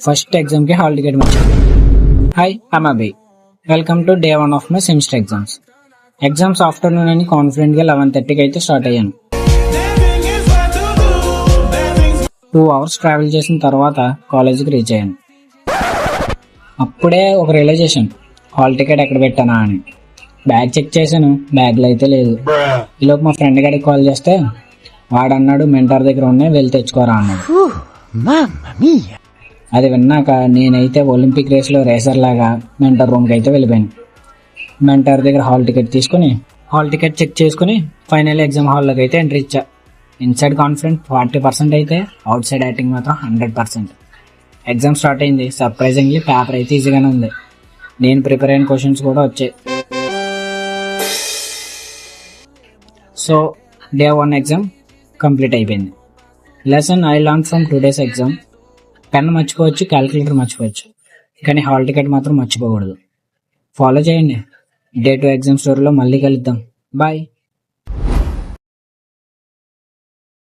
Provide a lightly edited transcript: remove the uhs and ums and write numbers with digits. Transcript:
First exam కి hall ticket వచ్చాను. Hi I'm Abhi. Welcome to day 1 of my semester exams afternoon అని confident గా 11:30కి అయితే start అయ్యాను. 2 hours ట్రావెల్ చేసిన తర్వాత కాలేజీకి రీచ్ అయ్యాను. అప్పుడే ఒక రియలైజేషన్, హాల్ టికెట్ ఎక్కడ పెట్టానా అని. బ్యాగ్ చెక్ చేశాను, బ్యాగ్లో అయితే లేదు. ఈలోపు మా ఫ్రెండ్ గారికి కాల్ చేస్తే వాడన్నాడు మెంటార్ దగ్గర ఉన్నాయి, వెళ్ళి తెచ్చుకోరా అన్నాడు. అది విన్నాక నేనైతే ఒలింపిక్ రేస్లో రేసర్ లాగా మెంటర్ రూమ్కి అయితే వెళ్ళిపోయాను. మెంటర్ దగ్గర హాల్ టికెట్ తీసుకుని హాల్ టికెట్ చెక్ చేసుకుని ఫైనల్ ఎగ్జామ్ హాల్లోకి అయితే ఎంట్రీ ఇచ్చా. ఇన్సైడ్ కాన్ఫిడెంట్ 40% అయితే అవుట్ సైడ్ యాక్టింగ్ మాత్రం 100%. ఎగ్జామ్ స్టార్ట్ అయింది. సర్ప్రైజింగ్లీ పేపర్ అయితే ఈజీగానే ఉంది. నేను ప్రిపేర్ అయిన క్వశ్చన్స్ కూడా వచ్చాయి. సో డే 1 ఎగ్జామ్ కంప్లీట్ అయిపోయింది. Lesson I learn from today's exam: pen మర్చిపోవచ్చు, క్యాలిక్యులేటర్ మర్చిపోవచ్చు, కానీ హాల్ టికెట్ మాత్రం మర్చిపోకూడదు. ఫాలో చేయండి. డే 2 ఎగ్జామ్ స్టోరీలో మళ్ళీ కలుద్దాం. బాయ్.